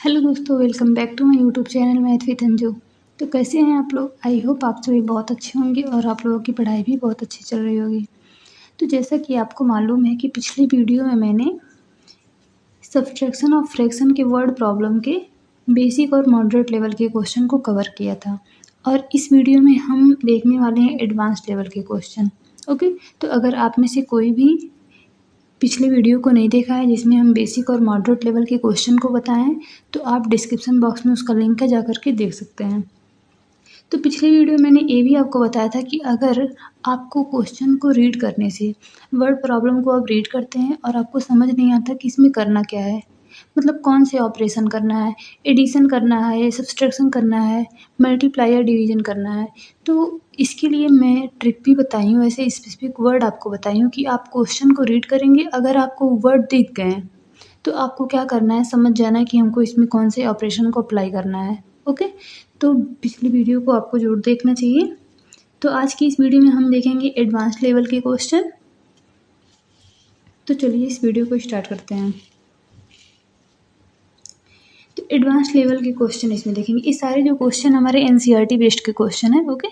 Hello दोस्तों, welcome back to my YouTube channel math with Anju. तो कैसे हैं आप लोग? आई होप आप सभी बहुत अच्छे होंगे और आप लोगों की पढ़ाई भी बहुत अच्छी चल रही होगी। तो जैसा कि आपको मालूम है कि पिछली वीडियो में मैंने सब्ट्रैक्शन और फ्रैक्शन के वर्ड प्रॉब्लम के बेसिक और मॉडरेट लेवल के क्वेश्चन को कवर किया था, और इस वीडियो में हम देखने वाले हैं एडवांस लेवल के क्वेश्चन। ओके, तो अगर आप में से कोई भी पिछले वीडियो को नहीं देखा है जिसमें हम बेसिक और मॉडरेट लेवल के क्वेश्चन को बताएं, तो आप डिस्क्रिप्शन बॉक्स में उसका लिंक है, जा करके देख सकते हैं। तो पिछले वीडियो में मैंने ये भी आपको बताया था कि अगर आपको क्वेश्चन को रीड करने से, वर्ड प्रॉब्लम को आप रीड करते हैं और आपको समझ नहीं आता कि इसमें करना क्या है, मतलब कौन से ऑपरेशन करना है, एडिशन करना है, सब्सट्रैक्शन करना है, मल्टीप्लाई या डिवीजन करना है, तो इसके लिए मैं ट्रिक भी बताई हूँ, ऐसे स्पेसिफिक वर्ड आपको बताई हूँ कि आप क्वेश्चन को रीड करेंगे, अगर आपको वर्ड दिख गए तो आपको क्या करना है, समझ जाना है कि हमको इसमें कौन से ऑपरेशन को अप्लाई करना है। ओके, तो पिछली वीडियो को आपको जरूर देखना चाहिए। तो आज की इस वीडियो में हम देखेंगे एडवांस लेवल के क्वेश्चन। तो चलिए इस वीडियो को स्टार्ट करते हैं। तो एडवांस लेवल के क्वेश्चन इसमें देखेंगे। ये सारे जो क्वेश्चन हमारे एनसीईआरटी बेस्ड के क्वेश्चन है। ओके,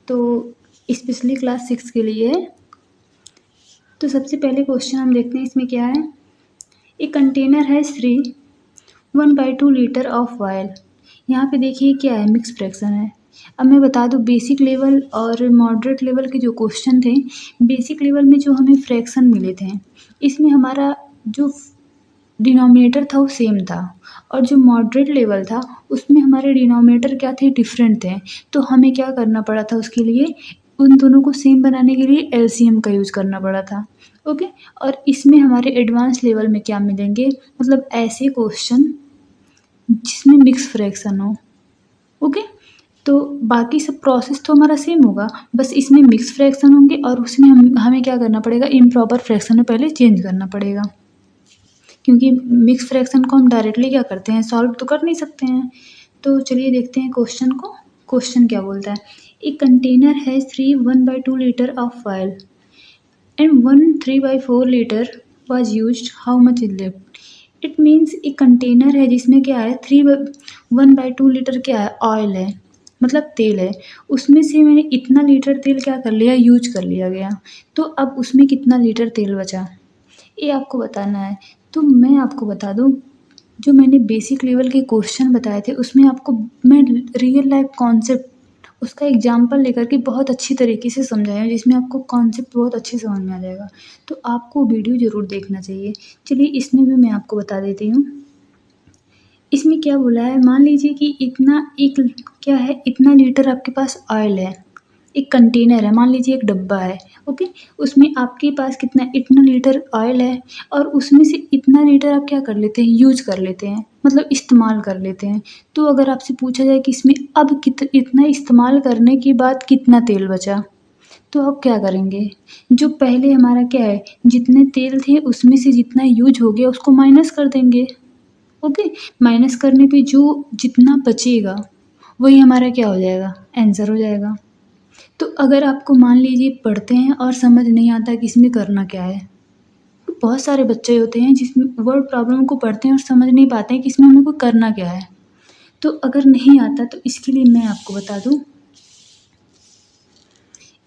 तो स्पेशली क्लास 6 के लिए है। तो सबसे पहले क्वेश्चन हम देखते हैं इसमें क्या है। एक कंटेनर है 1/2 लीटर ऑफ ऑयल। यहाँ पे देखिए क्या है, मिक्स फ्रैक्शन है। अब मैं बता दूँ, बेसिक लेवल और मॉडरेट लेवल के जो क्वेश्चन थे, बेसिक लेवल में जो हमें फ्रैक्शन मिले थे, इसमें हमारा जो डिनोमिनेटर था वो सेम था, और जो मॉडरेट लेवल था उसमें हमारे डिनोमिनेटर क्या थे, डिफरेंट थे। तो हमें क्या करना पड़ा था, उसके लिए उन दोनों को सेम बनाने के लिए एलसीएम का यूज़ करना पड़ा था। ओके, और इसमें हमारे एडवांस लेवल में क्या मिलेंगे, मतलब ऐसे क्वेश्चन जिसमें मिक्स फ्रैक्शन हो। ओके, तो बाकी सब प्रोसेस तो हमारा सेम होगा, बस इसमें मिक्स फ्रैक्शन होंगे और उसमें हमें क्या करना पड़ेगा, इम्प्रॉपर फ्रैक्शन में पहले चेंज करना पड़ेगा, क्योंकि मिक्स फ्रैक्शन को हम डायरेक्टली क्या करते हैं, सॉल्व तो कर नहीं सकते हैं। तो चलिए देखते हैं क्वेश्चन को। क्वेश्चन क्या बोलता है, एक कंटेनर है 1/2 litre of oil and 3/4 litre was use, how much is left. It means एक कंटेनर है जिसमें क्या है, 1/2 लीटर क्या है, ऑयल है, मतलब तेल है। उसमें से मैंने इतना लीटर तेल क्या कर लिया, यूज कर लिया गया। तो अब उसमें कितना लीटर तेल बचा, ये आपको बताना है। तो मैं आपको बता दूं, जो मैंने बेसिक लेवल के क्वेश्चन बताए थे उसमें आपको मैं रियल लाइफ कॉन्सेप्ट, उसका एग्जाम्पल लेकर के बहुत अच्छी तरीके से समझाया हूँ, जिसमें आपको कॉन्सेप्ट बहुत अच्छे समझ में आ जाएगा। तो आपको वीडियो ज़रूर देखना चाहिए। चलिए इसमें भी मैं आपको बता देती हूँ। इसमें क्या बोला है, मान लीजिए कि क्या है, इतना लीटर आपके पास ऑयल है, एक कंटेनर है, मान लीजिए एक डब्बा है। ओके, उसमें आपके पास कितना, इतना लीटर ऑयल है, और उसमें से इतना लीटर आप क्या कर लेते हैं, यूज कर लेते हैं, मतलब इस्तेमाल कर लेते हैं। तो अगर आपसे पूछा जाए कि इसमें अब इतना इस्तेमाल करने के बाद कितना तेल बचा, तो आप क्या करेंगे, जो पहले हमारा क्या है, जितने तेल थे उसमें से जितना यूज हो गया उसको माइनस कर देंगे। ओके, माइनस करने पे जो जितना बचेगा वही हमारा क्या हो जाएगा, आंसर हो जाएगा। तो अगर आपको मान लीजिए पढ़ते हैं और समझ नहीं आता कि इसमें करना क्या है, तो बहुत सारे बच्चे होते हैं जिसमें वर्ड प्रॉब्लम को पढ़ते हैं और समझ नहीं पाते हैं कि इसमें हमें को करना क्या है। तो अगर नहीं आता तो इसके लिए मैं आपको बता दूं,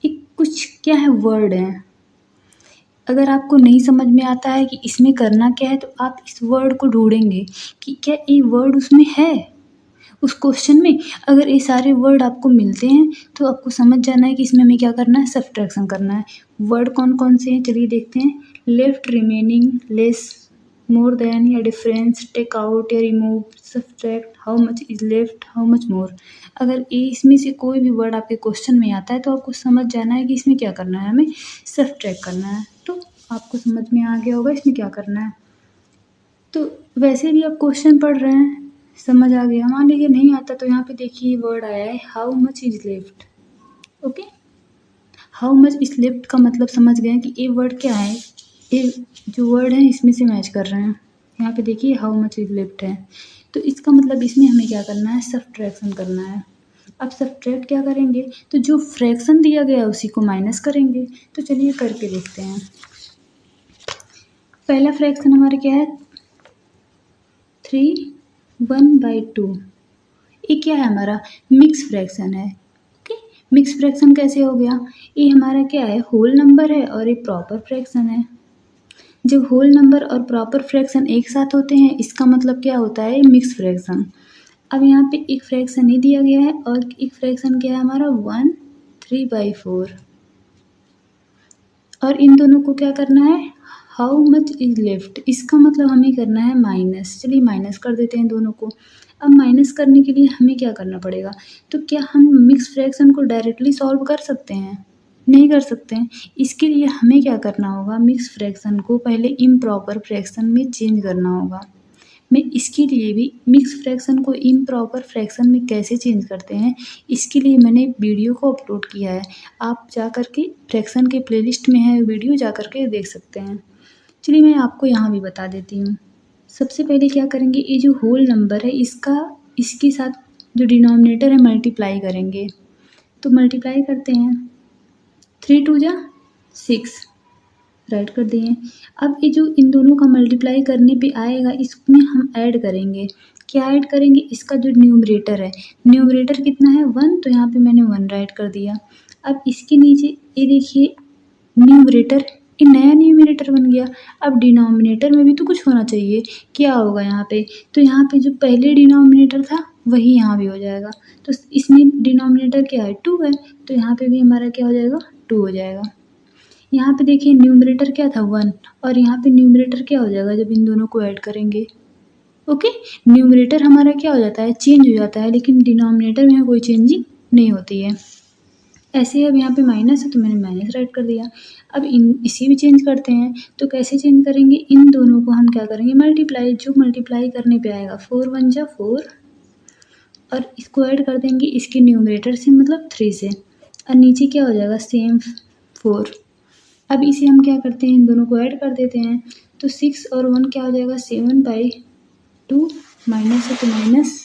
एक कुछ क्या है, वर्ड है। अगर आपको नहीं समझ में आता है कि इसमें करना क्या है, तो आप इस वर्ड को ढूंढेंगे कि क्या ये वर्ड उसमें है, उस क्वेश्चन में। अगर ये सारे वर्ड आपको मिलते हैं तो आपको समझ जाना है कि इसमें हमें क्या करना है, सब्ट्रैक्शन करना है। वर्ड कौन कौन से हैं, चलिए देखते हैं। Left, remaining, less, more than या डिफरेंस, टेक आउट या remove, subtract, how much is left, how much more. अगर ये इसमें से कोई भी वर्ड आपके क्वेश्चन में आता है तो आपको समझ जाना है कि इसमें क्या करना है, हमें सब्ट्रैक्ट करना है। तो आपको समझ में आ गया होगा इसमें क्या करना है। तो वैसे भी आप क्वेश्चन पढ़ रहे हैं, समझ आ गया। मान लीजिए नहीं आता तो यहाँ पे देखिए वर्ड आया है, how much is left. Okay, how much is left का मतलब समझ गए कि ये वर्ड क्या है, ये जो वर्ड है इसमें से मैच कर रहे हैं। यहाँ पे देखिए हाउ मच इज लेफ्ट है, तो इसका मतलब इसमें हमें क्या करना है, सब्ट्रैक्शन करना है। अब सब्ट्रैक्ट क्या करेंगे, तो जो फ्रैक्शन दिया गया है उसी को माइनस करेंगे। तो चलिए करके देखते हैं। पहला फ्रैक्शन हमारा क्या है, 3 1/2। ये क्या है हमारा मिक्स फ्रैक्शन है। ओके, मिक्स फ्रैक्शन कैसे हो गया, ये हमारा क्या है होल नंबर है और ये प्रॉपर फ्रैक्शन है। जब होल नंबर और प्रॉपर फ्रैक्शन एक साथ होते हैं इसका मतलब क्या होता है मिक्स फ्रैक्शन। अब यहाँ पे एक फ्रैक्शन ही दिया गया है और एक फ्रैक्शन क्या है हमारा 1/3/4 और इन दोनों को क्या करना है हाउ मच इज लेफ्ट, इसका मतलब हमें करना है माइनस। चलिए माइनस कर देते हैं दोनों को। अब माइनस करने के लिए हमें क्या करना पड़ेगा, तो क्या हम मिक्स फ्रैक्शन को डायरेक्टली सॉल्व कर सकते हैं, नहीं कर सकते हैं। इसके लिए हमें क्या करना होगा, मिक्स फ्रैक्शन को पहले इम्प्रॉपर फ्रैक्शन में चेंज करना होगा। मैं इसके लिए भी मिक्स फ्रैक्शन को इम्प्रॉपर फ्रैक्शन में कैसे चेंज करते हैं इसके लिए मैंने वीडियो को अपलोड किया है। आप जा कर के फ्रैक्शन के प्लेलिस्ट में है वीडियो, जा कर के देख सकते हैं। चलिए मैं आपको यहाँ भी बता देती हूँ। सबसे पहले क्या करेंगे, ये जो होल नंबर है इसके साथ जो डिनोमिनेटर है मल्टीप्लाई करेंगे। तो मल्टीप्लाई करते हैं, 3 2 जा 6 राइट कर दिए। अब ये जो इन दोनों का मल्टीप्लाई करने पे आएगा इसमें हम ऐड करेंगे। क्या ऐड करेंगे, इसका जो न्यूमरेटर है, न्यूमरेटर कितना है 1, तो यहाँ पे मैंने 1 राइट कर दिया। अब इसके नीचे ये देखिए न्यूमरेटर, ये नया न्यूमरेटर बन गया। अब डिनोमिनेटर में भी तो कुछ होना चाहिए, क्या होगा यहाँ पे, तो यहाँ पे जो पहले डिनोमिनेटर था वही यहाँ भी हो जाएगा। तो इसमें डिनोमिनेटर क्या है 2 है, तो यहाँ पे भी हमारा क्या हो जाएगा 2 हो जाएगा। यहाँ पे देखिए न्यूमरेटर क्या था 1 और यहाँ पे न्यूमरेटर क्या हो जाएगा जब इन दोनों को ऐड करेंगे। ओके, न्यूमरेटर हमारा क्या हो जाता है चेंज हो जाता है, लेकिन डिनोमिनेटर में कोई चेंजिंग नहीं होती है। ऐसे अब यहाँ पे माइनस है तो मैंने माइनस राइट कर दिया। अब इसी भी चेंज करते हैं, तो कैसे चेंज करेंगे, इन दोनों को हम क्या करेंगे मल्टीप्लाई, जो मल्टीप्लाई करने पे आएगा 4 1 जा 4 और इसको ऐड कर देंगे इसके न्यूमरेटर से मतलब 3 से, और नीचे क्या हो जाएगा सेम 4। अब इसे हम क्या करते हैं इन दोनों को ऐड कर देते हैं, तो 6 और 1 क्या हो जाएगा 7/2, माइनस है तो माइनस,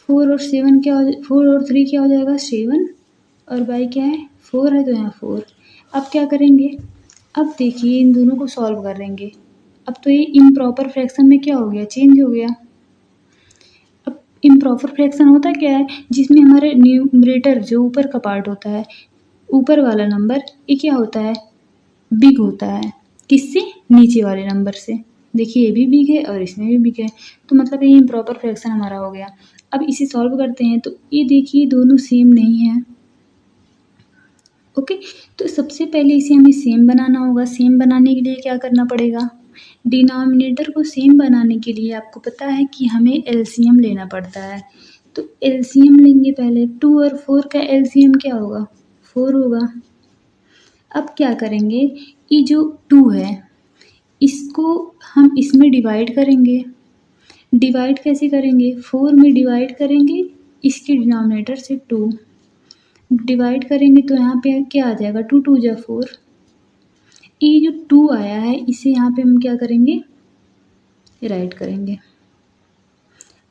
4 और 7 क्या हो 4 और 3 क्या हो जाएगा 7 और बाई क्या है 4 है तो यहाँ 4। अब क्या करेंगे, अब देखिए इन दोनों को सॉल्व करेंगे। अब तो ये इम्प्रॉपर फ्रैक्शन में क्या हो गया चेंज हो गया। अब इम्प्रॉपर फ्रैक्शन होता क्या है, जिसमें हमारे न्यूमरेटर जो ऊपर का पार्ट होता है, ऊपर वाला नंबर ये क्या होता है बिग होता है, किससे नीचे वाले नंबर से। देखिए ये भी बिग है और इसमें भी बिग है, तो मतलब ये इम्प्रॉपर फ्रैक्शन हमारा हो गया। अब इसे सॉल्व करते हैं तो ये देखिए दोनों सेम नहीं है। ओके, तो सबसे पहले इसे हमें सेम बनाना होगा। सेम बनाने के लिए क्या करना पड़ेगा, डिनोमिनेटर को सेम बनाने के लिए आपको पता है कि हमें एलसीएम लेना पड़ता है। तो एलसीएम लेंगे पहले, 2 और 4 का एलसीएम क्या होगा 4 होगा। अब क्या करेंगे, ये जो 2 है इसको हम इसमें डिवाइड करेंगे। डिवाइड कैसे करेंगे, 4 में डिवाइड करेंगे इसके डिनोमिनेटर से 2 डिवाइड करेंगे तो यहाँ पे क्या आ जाएगा 2 2 जा 4। ये जो 2 आया है इसे यहाँ पे हम क्या करेंगे राइट करेंगे।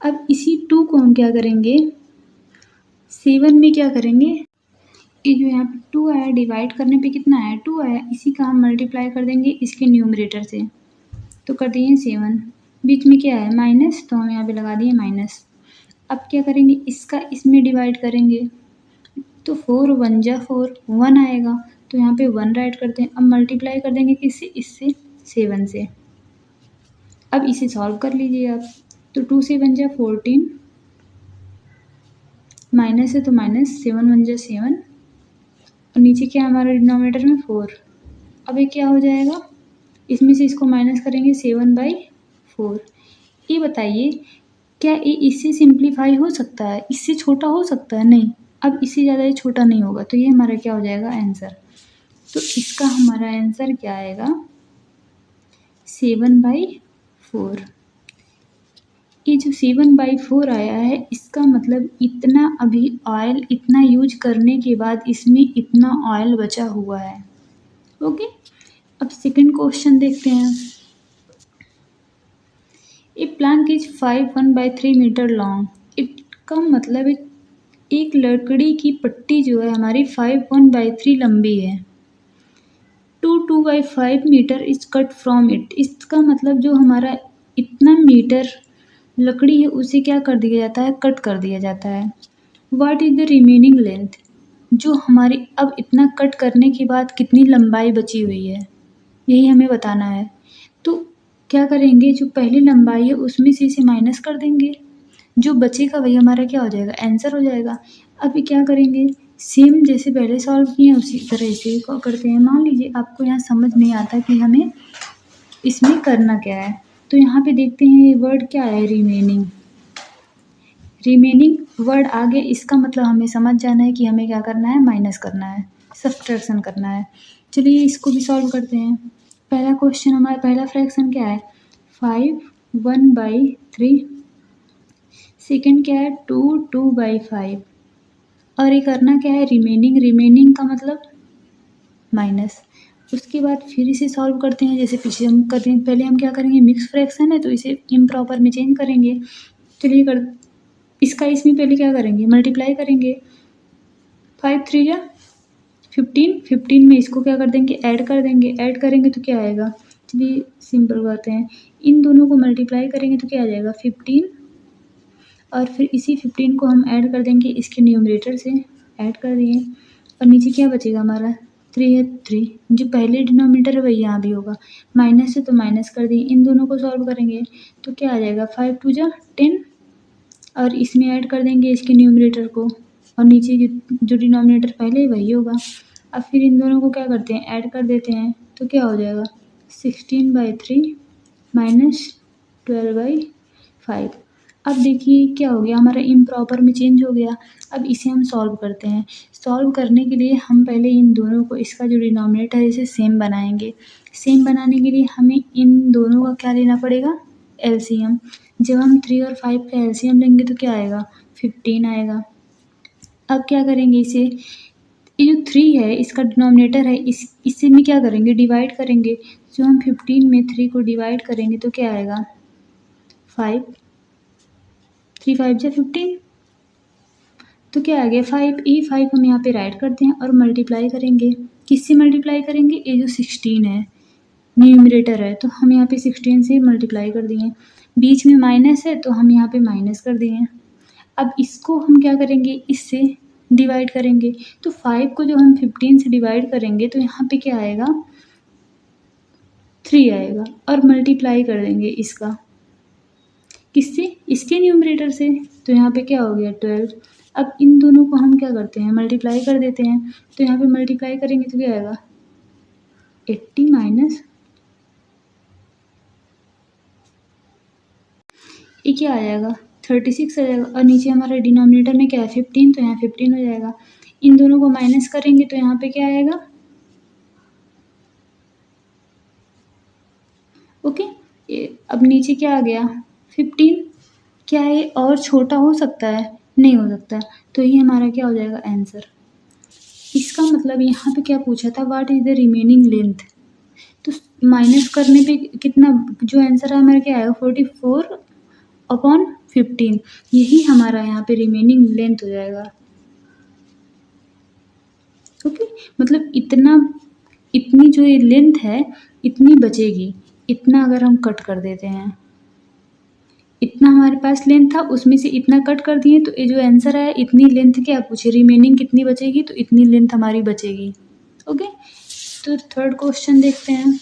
अब इसी 2 को हम क्या करेंगे 7 में क्या करेंगे, ये जो यहाँ पे 2 आया डिवाइड करने पे कितना आया 2 आया, इसी का हम मल्टीप्लाई कर देंगे इसके न्यूमरेटर से, तो कर दिए 7। बीच में क्या है माइनस, तो हम यहाँ पे लगा दिए माइनस। अब क्या करेंगे इसका इसमें डिवाइड करेंगे, तो 4 1 जा 4 1 आएगा, तो यहाँ पे 1 राइट करते हैं। अब मल्टीप्लाई कर देंगे किससे, इससे 7 से। अब इसे सॉल्व कर लीजिए आप, तो 2 7 जा 14 माइनस है तो माइनस, 7 1 जा 7 और नीचे क्या है हमारे डिनोमिनेटर में 4। अब ये क्या हो जाएगा, इसमें से इसको माइनस करेंगे 7/4। ये बताइए क्या ये इससे सिंप्लीफाई हो सकता है, इससे छोटा हो सकता है, नहीं। अब इससे ज़्यादा ये छोटा नहीं होगा, तो ये हमारा क्या हो जाएगा आंसर। तो इसका हमारा आंसर क्या आएगा 7/4। ये जो 7/4 आया है इसका मतलब इतना अभी ऑयल इतना यूज करने के बाद इसमें इतना ऑयल बचा हुआ है। ओके, अब सेकंड क्वेश्चन देखते हैं। ए प्लांक इज 5 मीटर लॉन्ग, इसका मतलब एक लकड़ी की पट्टी जो है हमारी 5 लंबी है। 2/5 metre is cut from it, इसका मतलब जो हमारा इतना मीटर लकड़ी है उसे क्या कर दिया जाता है, कट कर दिया जाता है। What is the remaining length, जो हमारी अब इतना कट करने के बाद कितनी लंबाई बची हुई है, यही हमें बताना है। तो क्या करेंगे, जो पहली लंबाई है उसमें से इसे माइनस कर देंगे, जो बचेगा वही हमारा क्या हो जाएगा, आंसर हो जाएगा। अभी क्या करेंगे, सेम जैसे पहले सॉल्व किए उसी तरह से करते हैं। मान लीजिए आपको यहाँ समझ नहीं आता कि हमें इसमें करना क्या है, तो यहाँ पे देखते हैं वर्ड क्या है, रिमेनिंग। रिमेनिंग वर्ड आगे, इसका मतलब हमें समझ जाना है कि हमें क्या करना है, माइनस करना है, सब्ट्रैक्शन करना है। चलिए इसको भी सॉल्व करते हैं। पहला क्वेश्चन हमारा, पहला फ्रैक्शन क्या है, 5 1/3। सेकेंड क्या है, 2 2/5। और ये करना क्या है, रिमेनिंग। रिमेनिंग का मतलब माइनस। उसके बाद फिर इसे सॉल्व करते हैं जैसे पीछे हम करते हैं। पहले हम क्या करेंगे, मिक्स फ्रैक्शन है तो इसे इम्प्रॉपर में चेंज करेंगे। चलिए कर, इसका इसमें पहले क्या करेंगे, मल्टीप्लाई करेंगे। 5 3 या 15, 15 में इसको क्या कर देंगे, ऐड कर देंगे। ऐड करेंगे तो क्या आएगा, चलिए सिंपल करते हैं, इन दोनों को मल्टीप्लाई करेंगे तो क्या आ जाएगा, 15। और फिर इसी 15 को हम ऐड कर देंगे इसके न्यूमरेटर से, ऐड कर दिए। और नीचे क्या बचेगा हमारा, 3 है, 3 जो पहले डिनोमिनेटर है वही यहाँ भी होगा, माइनस है तो माइनस कर दिए। इन दोनों को सॉल्व करेंगे तो क्या आ जाएगा, 5 2 जा 10। और इसमें ऐड कर देंगे इसके न्यूमरेटर को, और नीचे जो डिनोमिनेटर पहले वही होगा। अब फिर इन दोनों को क्या करते हैं, ऐड कर देते हैं तो क्या हो जाएगा, 16/3 माइनस 12/5। अब देखिए क्या हो गया, हमारा इम्प्रॉपर में चेंज हो गया। अब इसे हम सॉल्व करते हैं। सॉल्व करने के लिए हम पहले इन दोनों को, इसका जो डिनोमिनेटर है इसे सेम बनाएंगे। सेम बनाने के लिए हमें इन दोनों का क्या लेना पड़ेगा, एलसीएम। जब हम 3 और 5 का एलसीएम लेंगे तो क्या आएगा, 15 आएगा। अब क्या करेंगे, इसे, ये जो 3 है इसका डिनोमिनेटर है, इससे में क्या करेंगे, डिवाइड करेंगे। जो हम 15 में 3 को डिवाइड करेंगे तो क्या आएगा, 5। 3 5 जा 15, तो क्या आ गया 5। ये 5 हम यहाँ पे राइट करते हैं और मल्टीप्लाई करेंगे। किससे मल्टीप्लाई करेंगे, ये जो 16 है न्यूमरेटर है तो हम यहाँ पे 16 से मल्टीप्लाई कर दिए। बीच में माइनस है तो हम यहाँ पे माइनस कर दिए। अब इसको हम क्या करेंगे, इससे डिवाइड करेंगे। तो 5 को जो हम 15 से डिवाइड करेंगे तो यहाँ पे क्या आएगा, 3 आएगा। और मल्टीप्लाई कर देंगे इसका, किससे, इसके न्यूमरेटर से, तो यहाँ पे क्या हो गया 12। अब इन दोनों को हम क्या करते हैं, मल्टीप्लाई कर देते हैं। तो यहाँ पे मल्टीप्लाई करेंगे तो क्या आएगा, 80 माइनस, ये क्या आ जाएगा, 36 आ जाएगा। और नीचे हमारा डिनोमिनेटर में क्या है, 15, तो यहाँ 15 हो जाएगा। इन दोनों को माइनस करेंगे तो यहाँ पे क्या आएगा, ओके। अब नीचे क्या आ गया, 15। क्या है और छोटा हो सकता है, नहीं हो सकता, तो ये हमारा क्या हो जाएगा, आंसर। इसका मतलब यहाँ पे क्या पूछा था, what is the remaining length. तो माइनस करने पे कितना, जो आंसर है हमारा क्या आएगा, 44/15। यही हमारा यहाँ पे रिमेनिंग लेंथ हो जाएगा, ओके। मतलब इतनी जो ये लेंथ है इतनी बचेगी, इतना अगर हम कट कर देते हैं, इतना हमारे पास लेंथ था उसमें से इतना कट कर दिए, तो ये जो आंसर है इतनी लेंथ क्या पूछे, रिमेनिंग कितनी बचेगी, तो इतनी लेंथ हमारी बचेगी, ओके। तो थर्ड क्वेश्चन देखते हैं।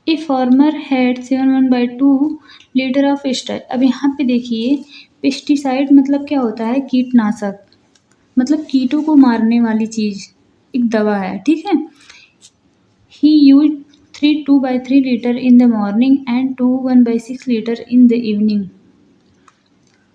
A farmer had 71/2 litre of pesticide. अब यहाँ पे देखिए, पेस्टिसाइड मतलब क्या होता है, कीटनाशक, मतलब कीटों को मारने वाली चीज़, एक दवा है, ठीक है। He use 2/3 litre in the morning and 1/6 litre in the evening.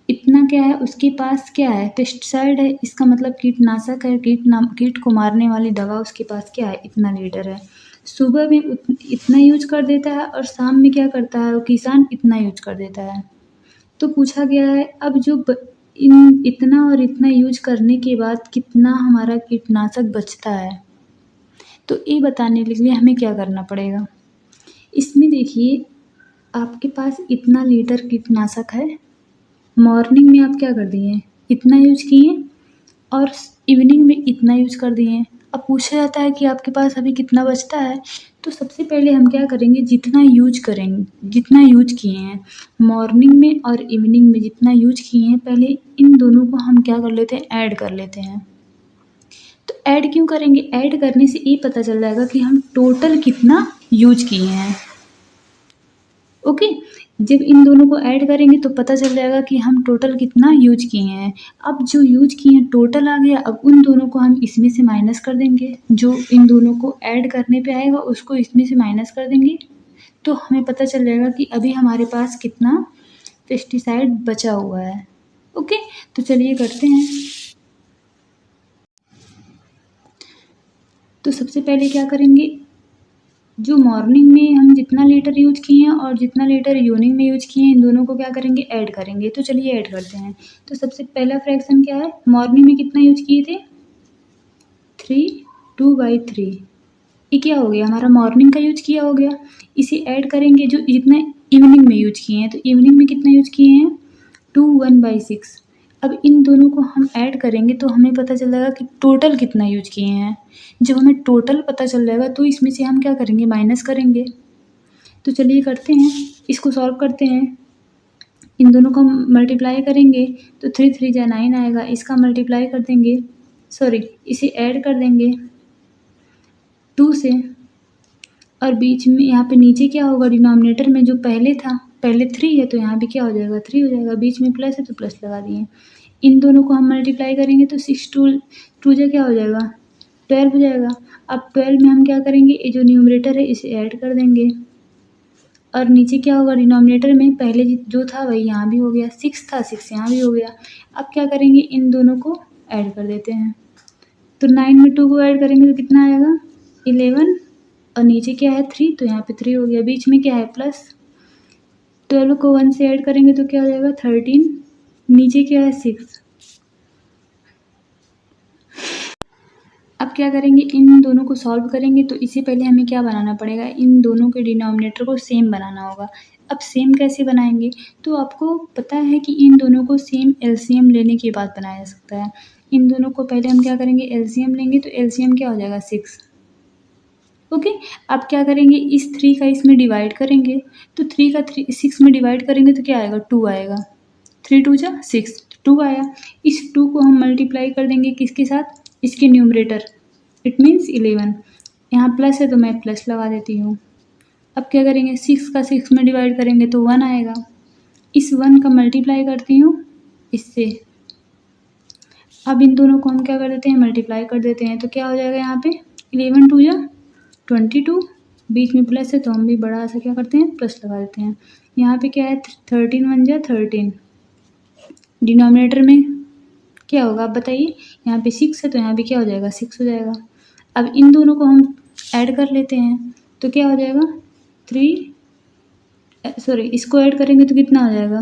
इतना क्या है उसके पास, क्या है, पेस्टिसाइड है, इसका मतलब कीटनाशक है, कीट को मारने वाली दवा उसके पास क्या है, इतना लीटर है। सुबह में इतना यूज कर देता है और शाम में क्या करता है वो किसान, इतना यूज कर देता है। तो पूछा गया है अब जो इतना और इतना यूज करने के बाद कितना हमारा कीटनाशक बचता है, तो ये बताने के लिए हमें क्या करना पड़ेगा। इसमें देखिए आपके पास इतना लीटर कीटनाशक है, मॉर्निंग में आप क्या कर दिए, इतना यूज किए, और इवनिंग में इतना यूज कर दिए। अब पूछा जाता है कि आपके पास अभी कितना बचता है, तो सबसे पहले हम क्या करेंगे, जितना यूज किए हैं मॉर्निंग में और इवनिंग में, जितना यूज किए हैं पहले इन दोनों को हम क्या कर लेते हैं, ऐड कर लेते हैं। तो ऐड क्यों करेंगे, ऐड करने से ये पता चल जाएगा कि हम टोटल कितना यूज किए हैं। ओके, जब इन दोनों को ऐड करेंगे तो पता चल जाएगा कि हम टोटल कितना यूज किए हैं। अब जो यूज किए हैं टोटल आ गया, अब उन दोनों को हम इसमें से माइनस कर देंगे, जो इन दोनों को ऐड करने पे आएगा उसको इसमें से माइनस कर देंगे, तो हमें पता चल जाएगा कि अभी हमारे पास कितना पेस्टिसाइड बचा हुआ है। ओके, तो चलिए करते हैं। तो सबसे पहले क्या करेंगे, जो मॉर्निंग में हम जितना लीटर यूज किए हैं और जितना लीटर इवनिंग में यूज किए हैं, इन दोनों को क्या करेंगे, ऐड करेंगे। तो चलिए ऐड करते हैं। तो सबसे पहला फ्रैक्शन क्या है, मॉर्निंग में कितना यूज किए थे, 3, 2/3। ये क्या हो गया, हमारा मॉर्निंग का यूज किया हो गया। इसे ऐड करेंगे जो जितना इवनिंग में यूज किए हैं, तो इवनिंग में कितना यूज किए हैं, 2, 1/6। अब इन दोनों को हम ऐड करेंगे तो हमें पता चल जाएगा कि टोटल कितना यूज किए हैं। जब हमें टोटल पता चल जाएगा तो इसमें से हम क्या करेंगे, माइनस करेंगे। तो चलिए करते हैं, इसको सॉल्व करते हैं। इन दोनों को मल्टीप्लाई करेंगे तो 3 3 जा 9 आएगा, इसका मल्टीप्लाई कर देंगे, सॉरी इसे ऐड कर देंगे 2 से, और बीच में यहाँ पे नीचे क्या होगा, डिनोमिनेटर में जो पहले था, पहले 3 है तो यहाँ भी क्या हो जाएगा, 3 हो जाएगा, बीच में प्लस है तो प्लस लगा दिए। इन दोनों को हम मल्टीप्लाई करेंगे तो 6 2 जा क्या हो जाएगा, 12 हो जाएगा। अब 12 में हम क्या करेंगे, ये जो न्यूमरेटर है इसे ऐड कर देंगे, और नीचे क्या होगा, डिनोमिनेटर में पहले जो था वही यहाँ भी हो गया, 6 था 6 यहाँ भी हो गया। अब क्या करेंगे, इन दोनों को ऐड कर देते हैं। तो 9 में 2 को ऐड करेंगे तो कितना आएगा, 11, और नीचे क्या है 3, तो यहाँ पे 3 हो गया, बीच में क्या है प्लस। 12 को 1 से ऐड करेंगे तो क्या हो जाएगा 13, नीचे क्या है 6। अब क्या करेंगे, इन दोनों को सॉल्व करेंगे तो इससे पहले हमें क्या बनाना पड़ेगा, इन दोनों के डिनोमिनेटर को सेम बनाना होगा। अब सेम कैसे बनाएंगे, तो आपको पता है कि इन दोनों को सेम एलसीएम लेने के बाद बनाया जा सकता है। इन दोनों को पहले हम क्या करेंगे, एलसीएम लेंगे, तो एलसीएम क्या हो जाएगा 6। ओके, अब क्या करेंगे, इस 3 का इसमें डिवाइड करेंगे, तो 3 का 6 में डिवाइड करेंगे तो क्या आएगा, 2 आएगा, 3 2 जा 6, 2 आया। इस 2 को हम मल्टीप्लाई कर देंगे किसके साथ, इसके न्यूमरेटर, इट मीन्स 11। यहाँ प्लस है तो मैं प्लस लगा देती हूँ। अब क्या करेंगे, 6 का 6 में डिवाइड करेंगे तो 1 आएगा, इस 1 का मल्टीप्लाई करती हूँ इससे। अब इन दोनों को हम क्या कर देते हैं, मल्टीप्लाई कर देते हैं, तो क्या हो जाएगा, यहाँ पे 11 2 जा 22, बीच में प्लस है तो हम भी बड़ा सा क्या करते हैं, प्लस लगा देते हैं। यहाँ पे क्या है 13 1 जा 13, डिनोमिनेटर में क्या होगा आप बताइए, यहाँ पे 6 है तो यहाँ भी क्या हो जाएगा 6 हो जाएगा। अब इन दोनों को हम ऐड कर लेते हैं तो क्या हो जाएगा 3, सॉरी इसको ऐड करेंगे तो कितना हो जाएगा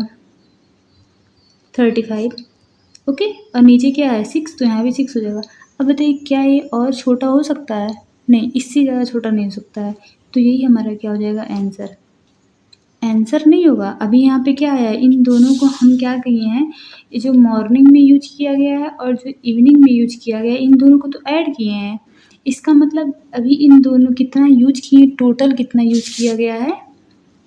35। ओके, और नीचे क्या है 6, तो यहाँ भी 6 हो जाएगा। अब बताइए क्या ये और छोटा हो सकता है, नहीं, इससे ज़्यादा छोटा नहीं हो सकता है। तो यही हमारा क्या हो जाएगा आंसर, आंसर नहीं होगा। अभी यहाँ पे क्या आया है, इन दोनों को हम क्या किए हैं, जो मॉर्निंग में यूज किया गया है और जो इवनिंग में यूज किया गया है, इन दोनों को तो ऐड किए हैं। इसका मतलब अभी इन दोनों कितना यूज किए, टोटल कितना यूज किया गया है,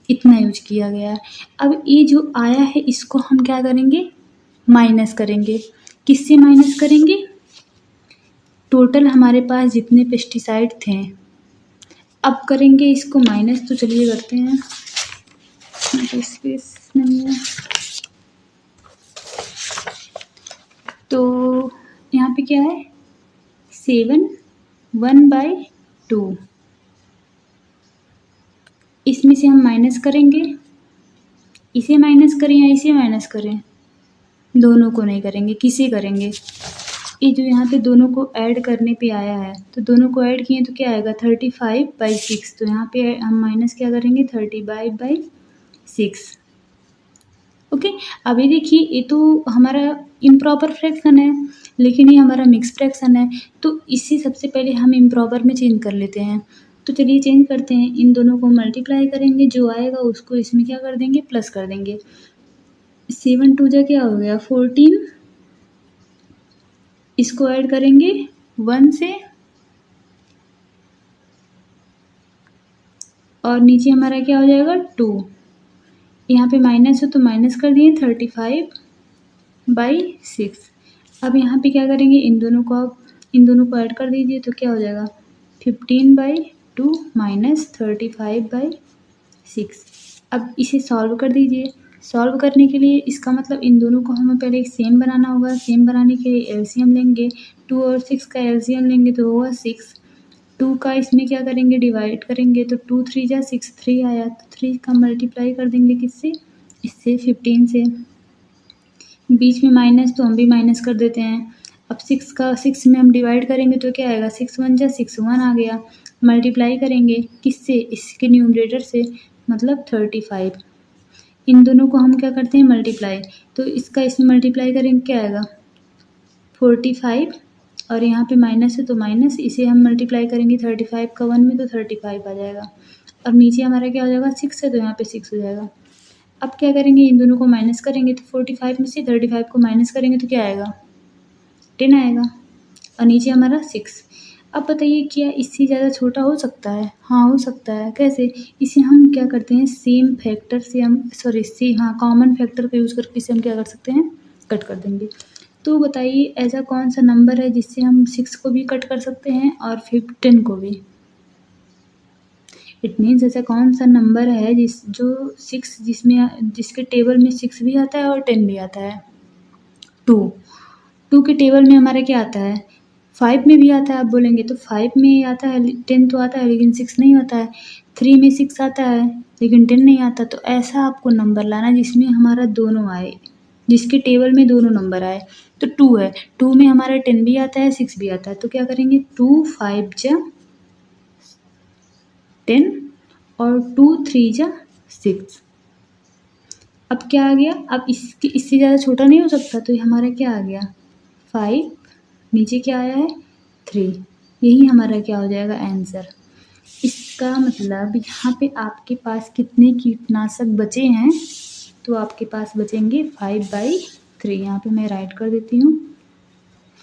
इतना यूज किया गया है। अब ये जो आया है इसको हम क्या करेंगे, माइनस करेंगे। किससे माइनस करेंगे, टोटल हमारे पास जितने पेस्टिसाइड थे। अब करेंगे इसको माइनस, तो चलिए करते हैं, स्पेस नहीं है तो यहाँ पे क्या है 7 1/2, इसमें से हम माइनस करेंगे, इसे माइनस करें या इसे माइनस करें, दोनों को नहीं करेंगे, किसे करेंगे, ये जो यहाँ पे दोनों को ऐड करने पे आया है, तो दोनों को ऐड किए तो क्या आएगा 35/6, तो यहाँ पे हम माइनस क्या करेंगे 35/6। ओके, अभी देखिए ये तो हमारा इम्प्रॉपर फ्रैक्शन है, लेकिन ये हमारा मिक्स फ्रैक्शन है, तो इसे सबसे पहले हम इम्प्रॉपर में चेंज कर लेते हैं। तो चलिए चेंज करते हैं, इन दोनों को मल्टीप्लाई करेंगे, जो आएगा उसको इसमें क्या कर देंगे, प्लस कर देंगे। 7 2 जा क्या हो गया 14, इसको ऐड करेंगे 1 से, और नीचे हमारा क्या हो जाएगा 2। यहाँ पे माइनस है तो माइनस कर दिए 35/6। अब यहाँ पे क्या करेंगे, इन दोनों को ऐड कर दीजिए तो क्या हो जाएगा 15/2 माइनस 35/6। अब इसे सॉल्व कर दीजिए। सॉल्व करने के लिए इसका मतलब इन दोनों को हमें पहले एक सेम बनाना होगा। सेम बनाने के लिए एलसीएम लेंगे, 2 और 6 का एलसीएम लेंगे तो होगा 6। 2 का इसमें क्या करेंगे, डिवाइड करेंगे तो 2 3 जा 6, 3 आया तो 3 का मल्टीप्लाई कर देंगे किससे, इससे 15 से। बीच में माइनस तो हम भी माइनस कर देते हैं। अब 6 में हम डिवाइड करेंगे तो क्या आएगा, 6 1 जा 6, 1 आ गया। मल्टीप्लाई करेंगे किससे, इसके न्यूमरेटर से, मतलब 35। इन दोनों को हम क्या करते हैं, मल्टीप्लाई, तो इसका इसमें मल्टीप्लाई करेंगे क्या आएगा 45, और यहाँ पे माइनस है तो माइनस, इसे हम मल्टीप्लाई करेंगे 35 का 1 में तो 35 आ जाएगा। अब नीचे हमारा क्या हो जाएगा 6 है तो यहाँ पे 6 हो जाएगा। अब क्या करेंगे, इन दोनों को माइनस करेंगे तो 45 में से 35 को माइनस करेंगे तो क्या आएगा 10 आएगा, और नीचे हमारा 6। अब बताइए क्या इससे ज़्यादा छोटा हो सकता है? हाँ हो सकता है। कैसे? इसे हम क्या करते हैं, सेम फैक्टर से हम कॉमन फैक्टर का यूज़ करके इसे हम क्या कर सकते हैं, कट कर देंगे। तो बताइए ऐसा कौन सा नंबर है जिससे हम 6 को भी कट कर सकते हैं और 15 को भी। इट मीन्स ऐसा कौन सा नंबर है जिसके टेबल में 6 भी आता है और 10 भी आता है। 2 के टेबल में हमारा क्या आता है, 5 में भी आता है। आप बोलेंगे तो 5 में आता है, 10 तो आता है लेकिन 6 नहीं होता है। 3 में 6 आता है लेकिन 10 नहीं आता। तो ऐसा आपको नंबर लाना जिसमें हमारा दोनों आए, जिसके टेबल में दोनों नंबर आए। तो 2 है, 2 में हमारा 10 भी आता है 6 भी आता है। तो क्या करेंगे 2 5 जा 10 और 2 3 जा 6। अब क्या आ गया, अब इससे ज़्यादा छोटा नहीं हो सकता, तो ये हमारा क्या आ गया 5, नीचे क्या आया है 3। यही हमारा क्या हो जाएगा आंसर। इसका मतलब यहाँ पे आपके पास कितने कीटनाशक बचे हैं, तो आपके पास बचेंगे 5/3। यहाँ पे मैं राइट कर देती हूँ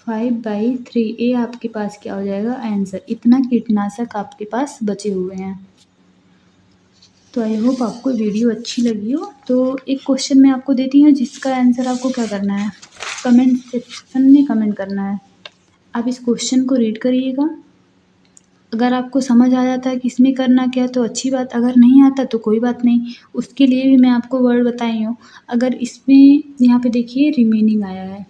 5/3। ये आपके पास क्या हो जाएगा आंसर। इतना कीटनाशक आपके पास बचे हुए हैं। तो आई होप आपको वीडियो अच्छी लगी हो। तो एक क्वेश्चन मैं आपको देती हूँ जिसका आंसर आपको क्या करना है, कमेंट सेक्शन में कमेंट करना है। आप इस क्वेश्चन को रीड करिएगा। अगर आपको समझ आ जाता है कि इसमें करना क्या तो अच्छी बात, अगर नहीं आता तो कोई बात नहीं, उसके लिए भी मैं आपको वर्ड बताई हूँ। अगर इसमें यहाँ पे देखिए रिमेनिंग आया है,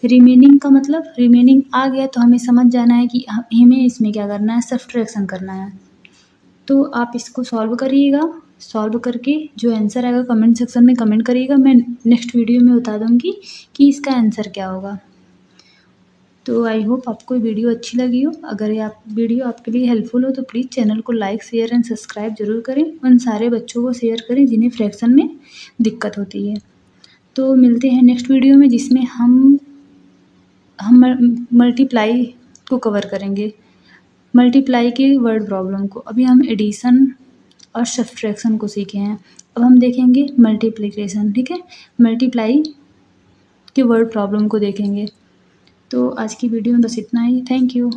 रिमेनिंग का मतलब रिमेनिंग आ गया तो हमें समझ जाना है कि हमें इसमें क्या करना है, सब्ट्रैक्शन करना है। तो आप इसको सॉल्व करिएगा। सॉल्व करके जो आंसर आएगा कमेंट सेक्शन में कमेंट करिएगा। मैं नेक्स्ट वीडियो में बता दूँगी कि इसका आंसर क्या होगा। तो आई होप आपको वीडियो अच्छी लगी हो। अगर ये वीडियो आपके लिए हेल्पफुल हो तो प्लीज़ चैनल को लाइक शेयर एंड सब्सक्राइब जरूर करें। उन सारे बच्चों को शेयर करें जिन्हें फ्रैक्शन में दिक्कत होती है। तो मिलते हैं नेक्स्ट वीडियो में जिसमें हम मल्टीप्लाई को कवर करेंगे, मल्टीप्लाई के वर्ड प्रॉब्लम को। अभी हम एडिशन और सब्ट्रैक्शन को सीखे हैं, अब हम देखेंगे मल्टीप्लिकेशन। ठीक है, मल्टीप्लाई के वर्ड प्रॉब्लम को देखेंगे। तो आज की वीडियो में बस इतना ही। Thank you.